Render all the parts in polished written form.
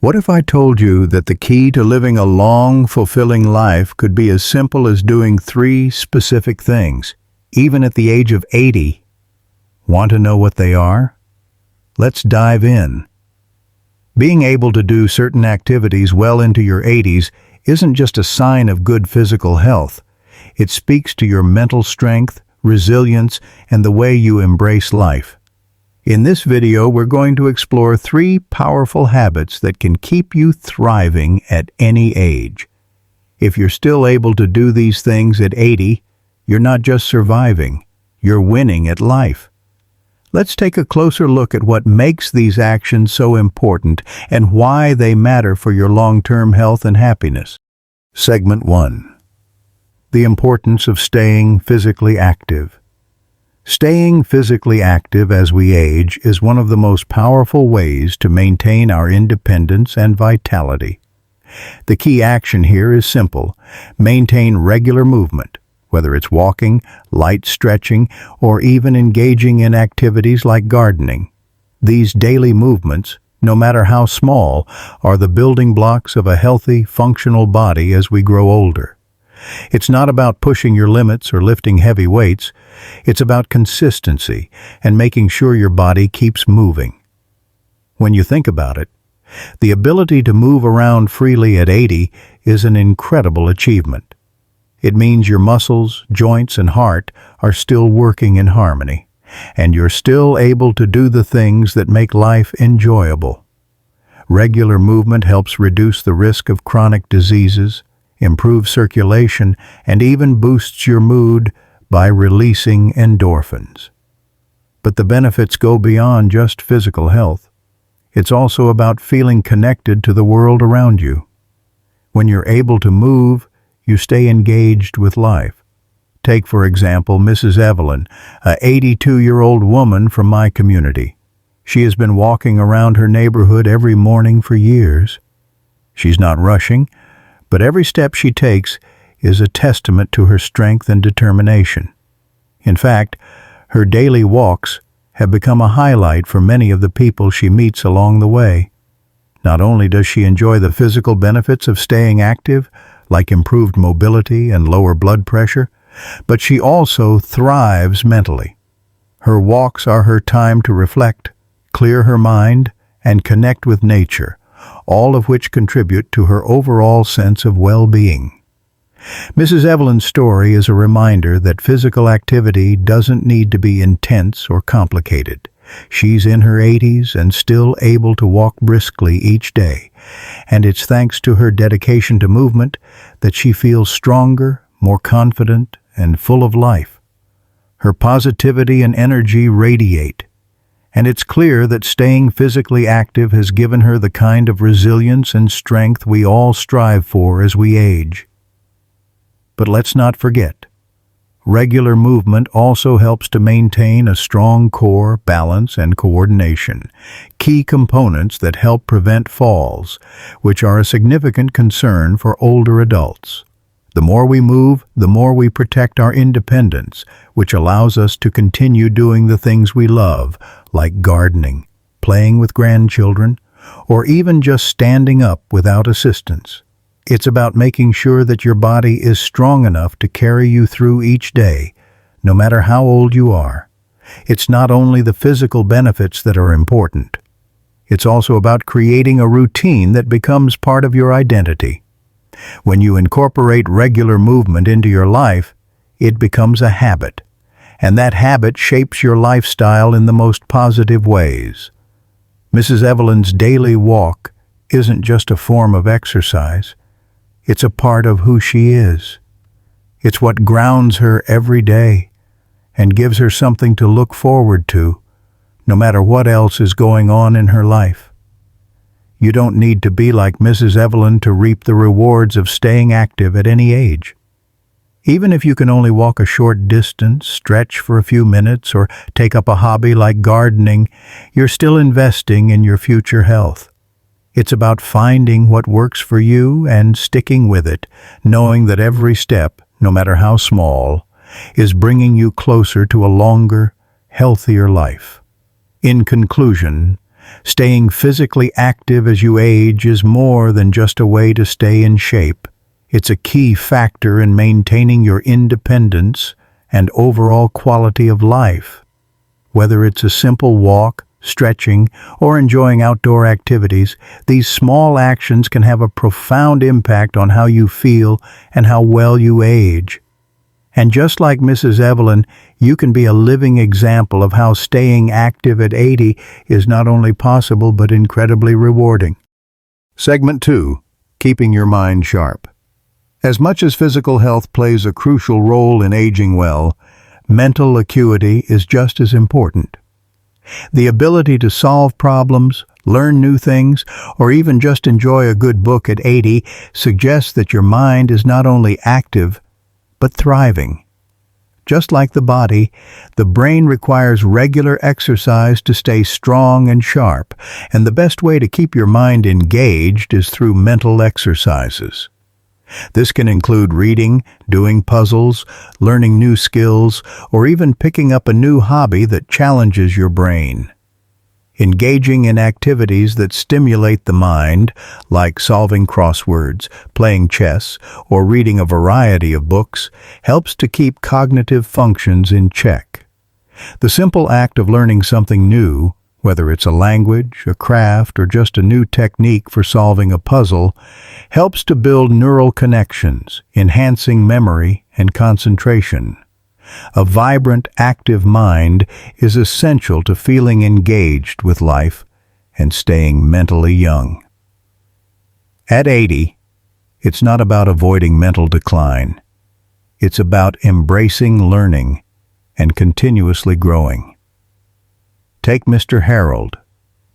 What if I told you that the key to living a long, fulfilling life could be as simple as doing 3 specific things, even at the age of 80? Want to know what they are? Let's dive in. Being able to do certain activities well into your 80s isn't just a sign of good physical health. It speaks to your mental strength, resilience, and the way you embrace life. In this video, we're going to explore 3 powerful habits that can keep you thriving at any age. If you're still able to do these things at 80, you're not just surviving, you're winning at life. Let's take a closer look at what makes these actions so important and why they matter for your long-term health and happiness. Segment 1. The importance of staying physically active. Staying physically active as we age is one of the most powerful ways to maintain our independence and vitality. The key action here is simple: maintain regular movement, whether it's walking, light stretching, or even engaging in activities like gardening. These daily movements, no matter how small, are the building blocks of a healthy, functional body as we grow older. It's not about pushing your limits or lifting heavy weights. It's about consistency and making sure your body keeps moving. When you think about it, the ability to move around freely at 80 is an incredible achievement. It means your muscles, joints, and heart are still working in harmony, and you're still able to do the things that make life enjoyable. Regular movement helps reduce the risk of chronic diseases, improve circulation, and even boosts your mood by releasing endorphins. But the benefits go beyond just physical health. It's also about feeling connected to the world around you. When you're able to move, you stay engaged with life. Take, for example, Mrs. Evelyn, a 82-year-old woman from my community. She has been walking around her neighborhood every morning for years. She's not rushing, but every step she takes is a testament to her strength and determination. In fact, her daily walks have become a highlight for many of the people she meets along the way. Not only does she enjoy the physical benefits of staying active, like improved mobility and lower blood pressure, but she also thrives mentally. Her walks are her time to reflect, clear her mind, and connect with nature, all of which contribute to her overall sense of well-being. Mrs. Evelyn's story is a reminder that physical activity doesn't need to be intense or complicated. She's in her 80s and still able to walk briskly each day, and it's thanks to her dedication to movement that she feels stronger, more confident, and full of life. Her positivity and energy radiate, and it's clear that staying physically active has given her the kind of resilience and strength we all strive for as we age. But let's not forget, regular movement also helps to maintain a strong core, balance, and coordination, key components that help prevent falls, which are a significant concern for older adults. The more we move, the more we protect our independence, which allows us to continue doing the things we love, like gardening, playing with grandchildren, or even just standing up without assistance. It's about making sure that your body is strong enough to carry you through each day, no matter how old you are. It's not only the physical benefits that are important. It's also about creating a routine that becomes part of your identity. When you incorporate regular movement into your life, it becomes a habit, and that habit shapes your lifestyle in the most positive ways. Mrs. Evelyn's daily walk isn't just a form of exercise. It's a part of who she is. It's what grounds her every day and gives her something to look forward to, no matter what else is going on in her life. You don't need to be like Mrs. Evelyn to reap the rewards of staying active at any age. Even if you can only walk a short distance, stretch for a few minutes, or take up a hobby like gardening, you're still investing in your future health. It's about finding what works for you and sticking with it, knowing that every step, no matter how small, is bringing you closer to a longer, healthier life. In conclusion, Staying physically active as you age is more than just a way to stay in shape. It's a key factor in maintaining your independence and overall quality of life. Whether it's a simple walk, stretching, or enjoying outdoor activities, these small actions can have a profound impact on how you feel and how well you age. And just like Mrs. Evelyn, you can be a living example of how staying active at 80 is not only possible but incredibly rewarding. Segment 2. Keeping your mind sharp. As much as physical health plays a crucial role in aging well, mental acuity is just as important. The ability to solve problems, learn new things, or even just enjoy a good book at 80 suggests that your mind is not only active, but thriving. Just like the body, the brain requires regular exercise to stay strong and sharp, and the best way to keep your mind engaged is through mental exercises. This can include reading, doing puzzles, learning new skills, or even picking up a new hobby that challenges your brain. Engaging in activities that stimulate the mind, like solving crosswords, playing chess, or reading a variety of books, helps to keep cognitive functions in check. The simple act of learning something new, whether it's a language, a craft, or just a new technique for solving a puzzle, helps to build neural connections, enhancing memory and concentration. A vibrant, active mind is essential to feeling engaged with life and staying mentally young. At 80, it's not about avoiding mental decline. It's about embracing learning and continuously growing. Take Mr. Harold,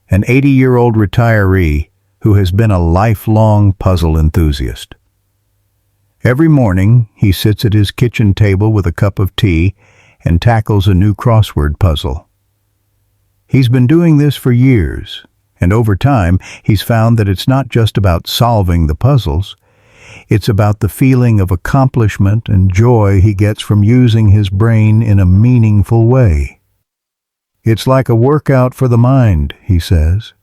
an 80-year-old retiree who has been a lifelong puzzle enthusiast. Every morning, he sits at his kitchen table with a cup of tea and tackles a new crossword puzzle. He's been doing this for years, and over time, he's found that it's not just about solving the puzzles. It's about the feeling of accomplishment and joy he gets from using his brain in a meaningful way. It's like a workout for the mind, he says.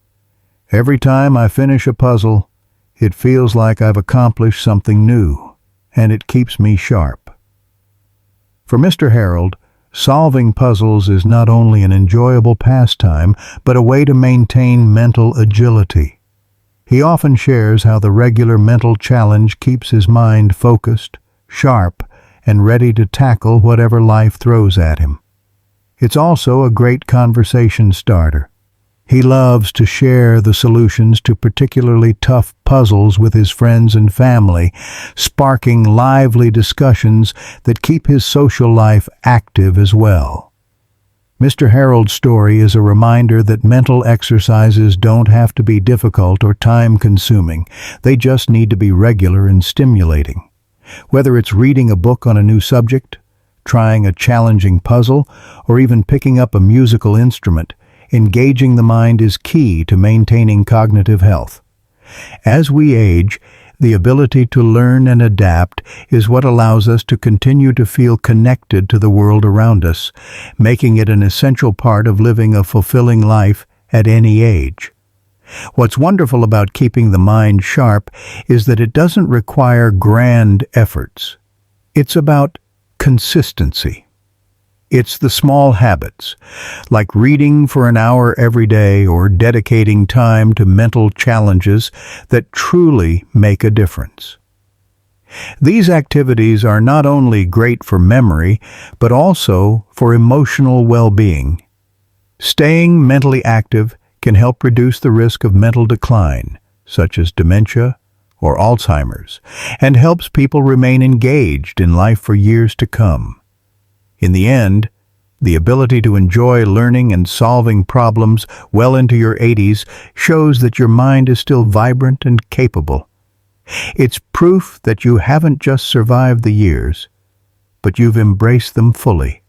Every time I finish a puzzle, it feels like I've accomplished something new, and it keeps me sharp. For Mr. Harold, solving puzzles is not only an enjoyable pastime, but a way to maintain mental agility. He often shares how the regular mental challenge keeps his mind focused, sharp, and ready to tackle whatever life throws at him. It's also a great conversation starter. He loves to share the solutions to particularly tough puzzles with his friends and family, sparking lively discussions that keep his social life active as well. Mr. Harold's story is a reminder that mental exercises don't have to be difficult or time-consuming. They just need to be regular and stimulating. Whether it's reading a book on a new subject, trying a challenging puzzle, or even picking up a musical instrument, engaging the mind is key to maintaining cognitive health. As we age, the ability to learn and adapt is what allows us to continue to feel connected to the world around us, making it an essential part of living a fulfilling life at any age. What's wonderful about keeping the mind sharp is that it doesn't require grand efforts. It's about consistency. It's the small habits, like reading for an hour every day or dedicating time to mental challenges, that truly make a difference. These activities are not only great for memory, but also for emotional well-being. Staying mentally active can help reduce the risk of mental decline, such as dementia or Alzheimer's, and helps people remain engaged in life for years to come. In the end, the ability to enjoy learning and solving problems well into your 80s shows that your mind is still vibrant and capable. It's proof that you haven't just survived the years, but you've embraced them fully.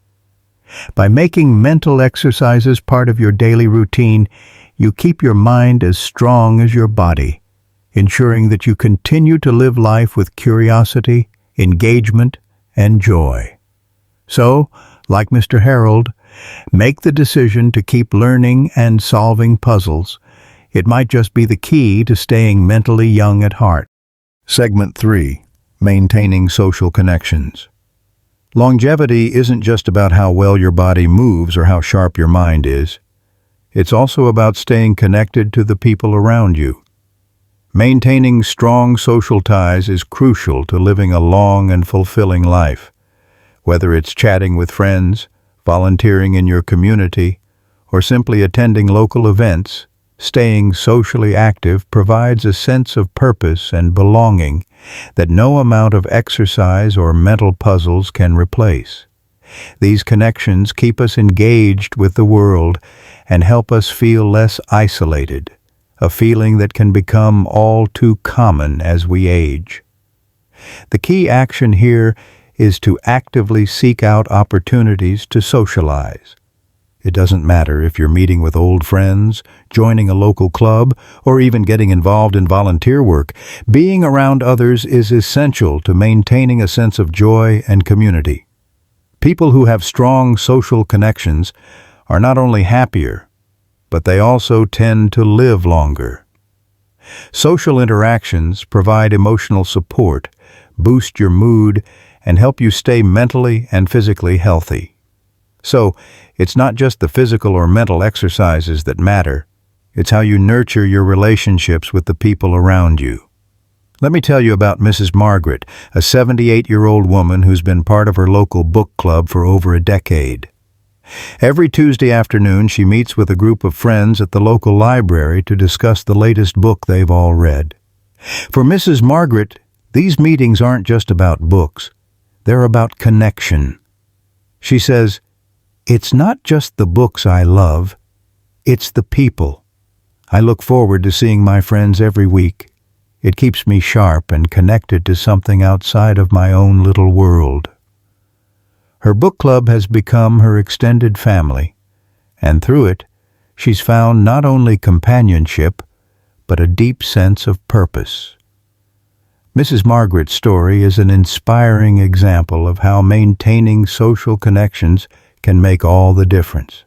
By making mental exercises part of your daily routine, you keep your mind as strong as your body, ensuring that you continue to live life with curiosity, engagement, and joy. So, like Mr. Harold, Make the decision to keep learning and solving puzzles. It might just be the key to staying mentally young at heart. Segment 3. Maintaining social connections. Longevity isn't just about how well your body moves or how sharp your mind is. It's also about staying connected to the people around you. Maintaining strong social ties is crucial to living a long and fulfilling life. Whether it's chatting with friends, volunteering in your community, or simply attending local events, staying socially active provides a sense of purpose and belonging that no amount of exercise or mental puzzles can replace. These connections keep us engaged with the world and help us feel less isolated, a feeling that can become all too common as we age. The key action here is to actively seek out opportunities to socialize. It doesn't matter if you're meeting with old friends, joining a local club, or even getting involved in volunteer work. Being around others is essential to maintaining a sense of joy and community. People who have strong social connections are not only happier, but they also tend to live longer. Social interactions provide emotional support, boost your mood, and help you stay mentally and physically healthy. So, it's not just the physical or mental exercises that matter. It's how you nurture your relationships with the people around you. Let me tell you about Mrs. Margaret, a 78-year-old woman who's been part of her local book club for over a decade. Every Tuesday afternoon, she meets with a group of friends at the local library to discuss the latest book they've all read. For Mrs. Margaret, these meetings aren't just about books. They're about connection. She says, "It's not just the books I love, it's the people. I look forward to seeing my friends every week. It keeps me sharp and connected to something outside of my own little world." Her book club has become her extended family, and through it, she's found not only companionship, but a deep sense of purpose. Mrs. Margaret's story is an inspiring example of how maintaining social connections can make all the difference.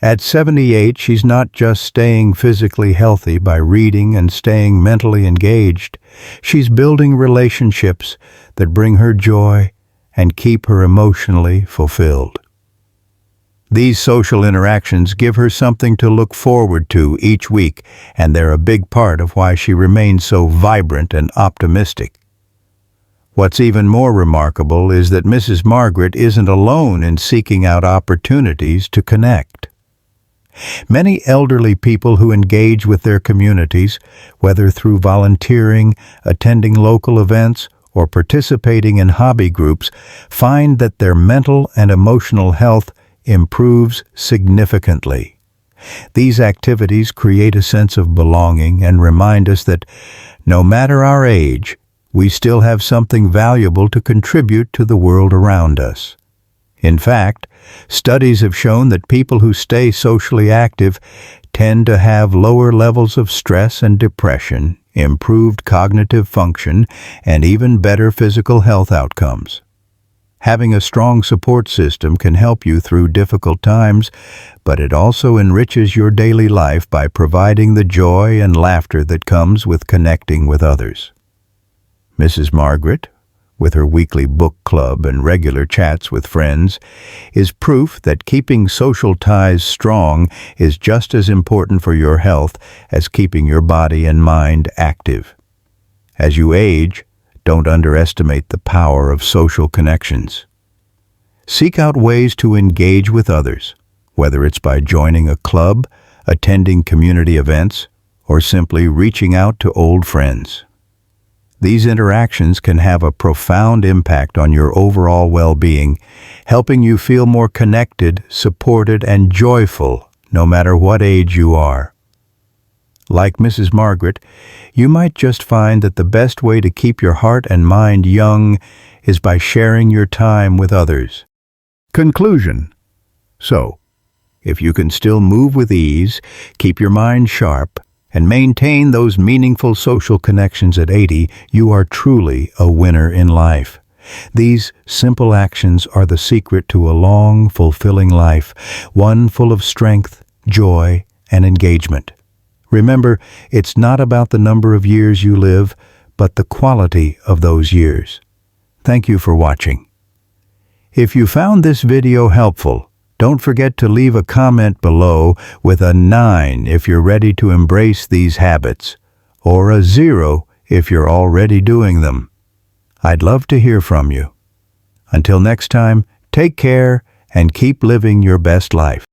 At 78, she's not just staying physically healthy by reading and staying mentally engaged. She's building relationships that bring her joy and keep her emotionally fulfilled. These social interactions give her something to look forward to each week, and they're a big part of why she remains so vibrant and optimistic. What's even more remarkable is that Mrs. Margaret isn't alone in seeking out opportunities to connect. Many elderly people who engage with their communities, whether through volunteering, attending local events, or participating in hobby groups, find that their mental and emotional health improves significantly. These activities create a sense of belonging and remind us that, no matter our age, we still have something valuable to contribute to the world around us. In fact, studies have shown that people who stay socially active tend to have lower levels of stress and depression, improved cognitive function, and even better physical health outcomes. Having a strong support system can help you through difficult times, but it also enriches your daily life by providing the joy and laughter that comes with connecting with others. Mrs. Margaret, with her weekly book club and regular chats with friends, is proof that keeping social ties strong is just as important for your health as keeping your body and mind active. As you age, don't underestimate the power of social connections. Seek out ways to engage with others, whether it's by joining a club, attending community events, or simply reaching out to old friends. These interactions can have a profound impact on your overall well-being, helping you feel more connected, supported, and joyful, no matter what age you are. Like Mrs. Margaret, you might just find that the best way to keep your heart and mind young is by sharing your time with others. Conclusion. So, if you can still move with ease, keep your mind sharp, and maintain those meaningful social connections at 80, you are truly a winner in life. These simple actions are the secret to a long, fulfilling life, one full of strength, joy, and engagement. Remember, it's not about the number of years you live, but the quality of those years. Thank you for watching. If you found this video helpful, don't forget to leave a comment below with a 9 if you're ready to embrace these habits, or a 0 if you're already doing them. I'd love to hear from you. Until next time, take care and keep living your best life.